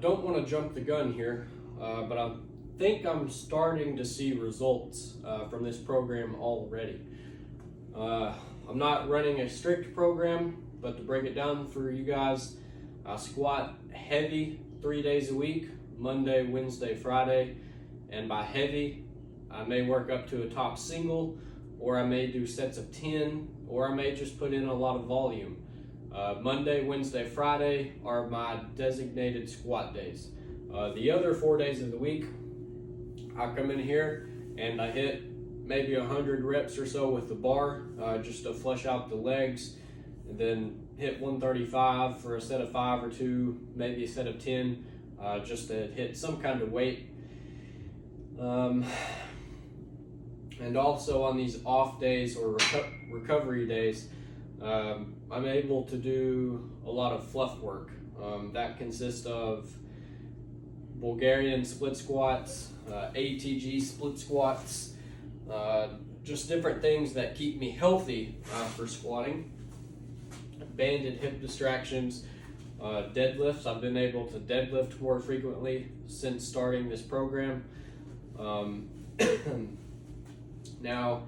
don't want to jump the gun here, but I think I'm starting to see results from this program already. I'm not running a strict program, but to break it down for you guys, I squat heavy 3 days a week, Monday, Wednesday, Friday, and by heavy, I may work up to a top single, or I may do sets of 10, or I may just put in a lot of volume. Monday, Wednesday, Friday are my designated squat days. The other 4 days of the week, I come in here and I hit maybe 100 reps or so with the bar, just to flush out the legs, and then hit 135 for a set of 5 or 2, maybe a set of 10, just to hit some kind of weight. And also on these off days or recovery days, I'm able to do a lot of fluff work. That consists of Bulgarian split squats, ATG split squats, just different things that keep me healthy for squatting. Banded hip distractions, deadlifts. I've been able to deadlift more frequently since starting this program. Now,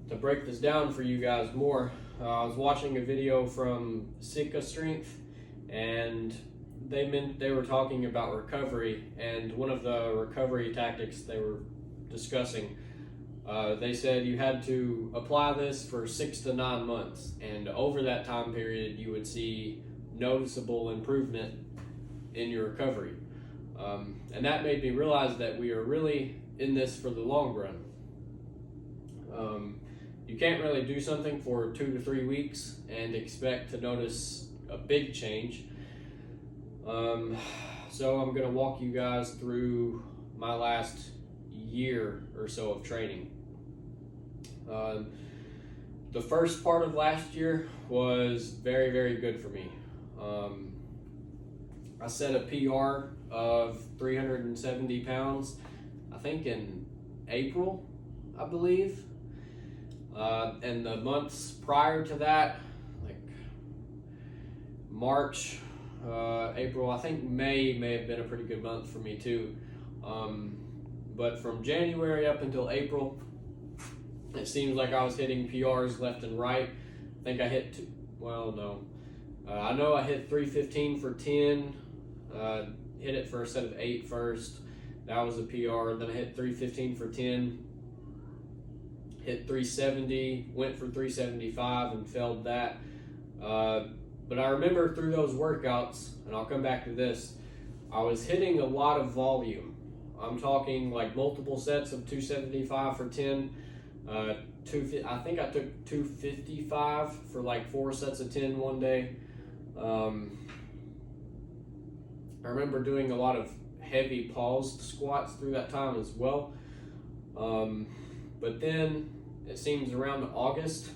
to break this down for you guys more, I was watching a video from Sika Strength, and they were talking about recovery, and one of the recovery tactics they were discussing, they said you had to apply this for 6 to 9 months, and over that time period you would see noticeable improvement in your recovery. And that made me realize that we are really in this for the long run. You can't really do something for 2 to 3 weeks and expect to notice a big change. So I'm going to walk you guys through my last year or so of training. The first part of last year was very, very good for me. I set a PR of 370 pounds, I think in April, I believe. And the months prior to that, like March, April, I think May have been a pretty good month for me too. But from January up until April, it seems like I was hitting PRs left and right. I think I hit, I know I hit 315 for 10, hit it for a set of 8 first. That was a PR. Then I hit 315 for 10, hit 370, went for 375 and failed that. But I remember through those workouts, and I'll come back to this, I was hitting a lot of volume. I'm talking like multiple sets of 275 for 10. I think I took 255 for like 4 sets of 10 one day. I remember doing a lot of heavy paused squats through that time as well. But then it seems around August,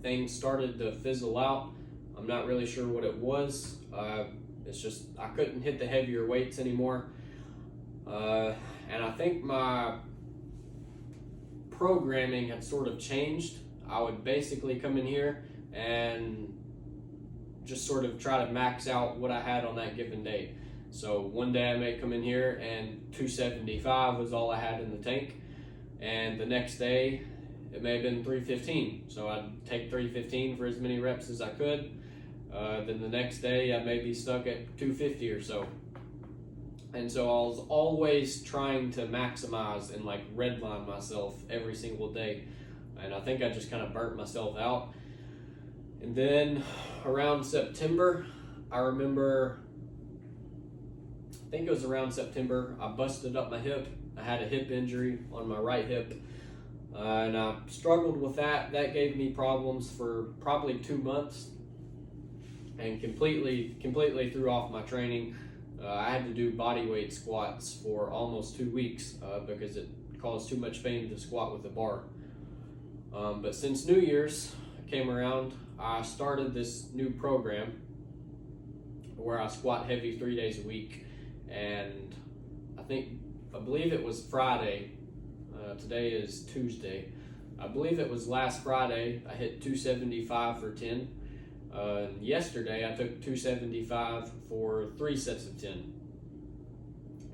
things started to fizzle out. I'm not really sure what it was. It's just I couldn't hit the heavier weights anymore. And I think my programming had sort of changed. I would basically come in here and just sort of try to max out what I had on that given day. So one day I may come in here and 275 was all I had in the tank, and the next day it may have been 315. So I'd take 315 for as many reps as I could. Then the next day I may be stuck at 250 or so. And so I was always trying to maximize and like redline myself every single day. And I think I just kind of burnt myself out. And then around September, I remember, I think it was around September, I busted up my hip. I had a hip injury on my right hip. And I struggled with that. That gave me problems for probably 2 months and completely threw off my training. I had to do body weight squats for almost 2 weeks because it caused too much pain to squat with the bar. But since New Year's came around, I started this new program where I squat heavy 3 days a week. And I believe it was Friday. Today is Tuesday. I believe it was last Friday I hit 275 for 10. Yesterday I took 275 for 3 sets of 10.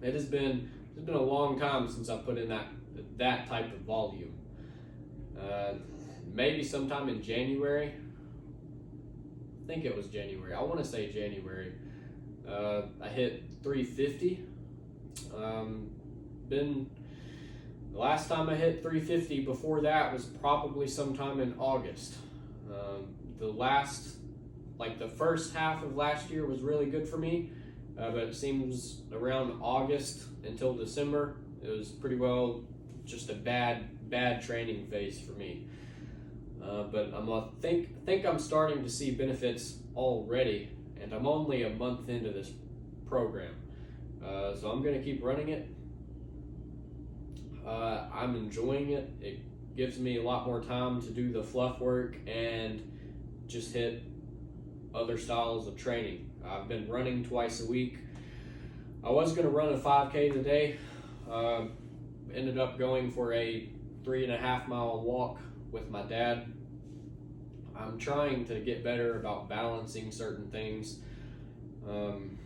It's been a long time since I put in that type of volume. Maybe sometime in January. I think it was January. I want to say January. I hit 350. The last time I hit 350 before that was probably sometime in August. The first half of last year was really good for me, but it seems around August until December, it was pretty well just a bad training phase for me. But I think I'm starting to see benefits already, and I'm only a month into this program. So I'm going to keep running it. I'm enjoying it. It gives me a lot more time to do the fluff work and just hit other styles of training. I've been running twice a week. I was going to run a 5K today. Ended up going for a 3.5 mile walk with my dad. I'm trying to get better about balancing certain things. And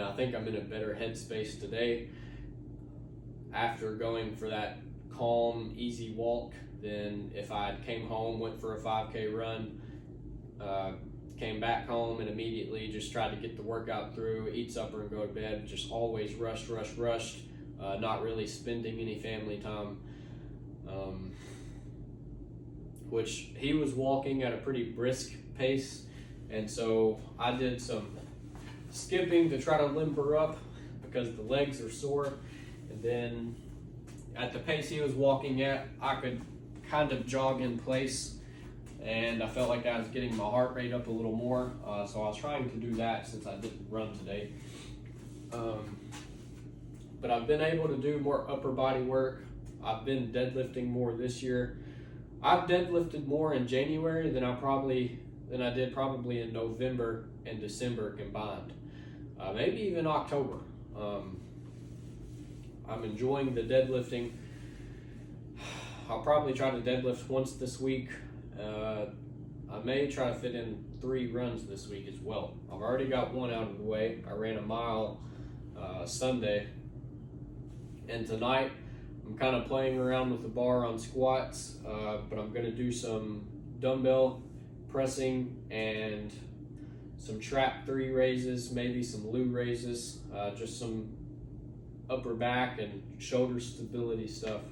I think I'm in a better headspace today after going for that calm, easy walk than if I came home, went for a 5K run, came back home and immediately just tried to get the workout through, eat supper and go to bed, just always rushed, not really spending any family time. Which he was walking at a pretty brisk pace, and so I did some skipping to try to limber up because the legs are sore. And then at the pace he was walking at, I could kind of jog in place, and I felt like I was getting my heart rate up a little more, so I was trying to do that since I didn't run today. But I've been able to do more upper body work. I've been deadlifting more this year. I've deadlifted more in January than I did probably in November and December combined. Maybe even October. I'm enjoying the deadlifting. I'll probably try to deadlift once this week. I may try to fit in 3 runs this week as well. I've already got one out of the way. I ran a mile Sunday. And tonight, I'm kind of playing around with the bar on squats, but I'm going to do some dumbbell pressing and some trap 3 raises, maybe some Lou raises, just some upper back and shoulder stability stuff.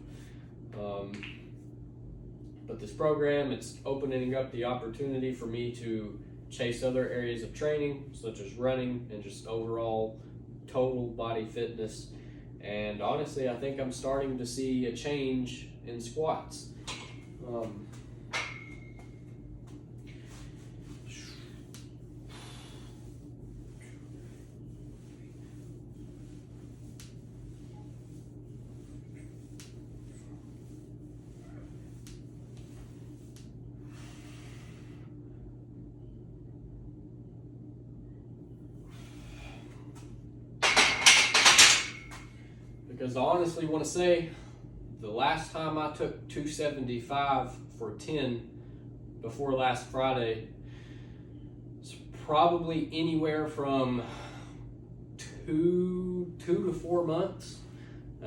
But this program, it's opening up the opportunity for me to chase other areas of training, such as running and just overall total body fitness. And honestly, I think I'm starting to see a change in squats. Because I honestly want to say, the last time I took 275 for 10 before last Friday, it's probably anywhere from 2 to 4 months.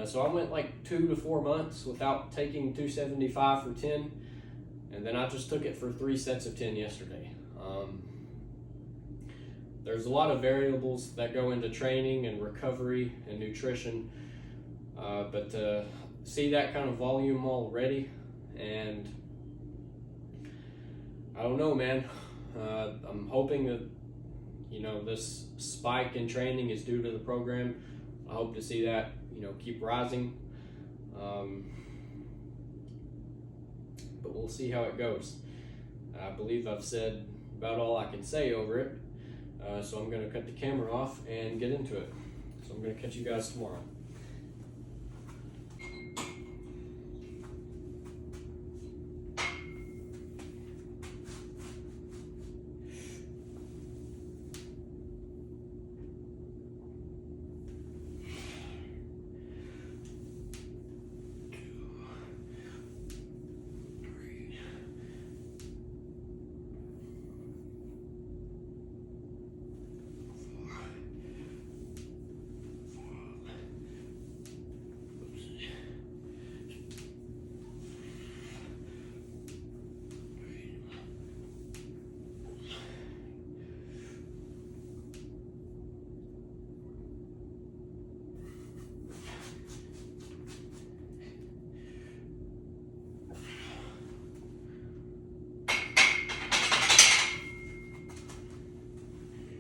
So I went like 2 to 4 months without taking 275 for 10, and then I just took it for 3 sets of 10 yesterday. There's a lot of variables that go into training and recovery and nutrition. But to see that kind of volume already, and I don't know, man. I'm hoping that, this spike in training is due to the program. I hope to see that, keep rising. But we'll see how it goes. I believe I've said about all I can say over it. So I'm going to cut the camera off and get into it. So I'm going to catch you guys tomorrow.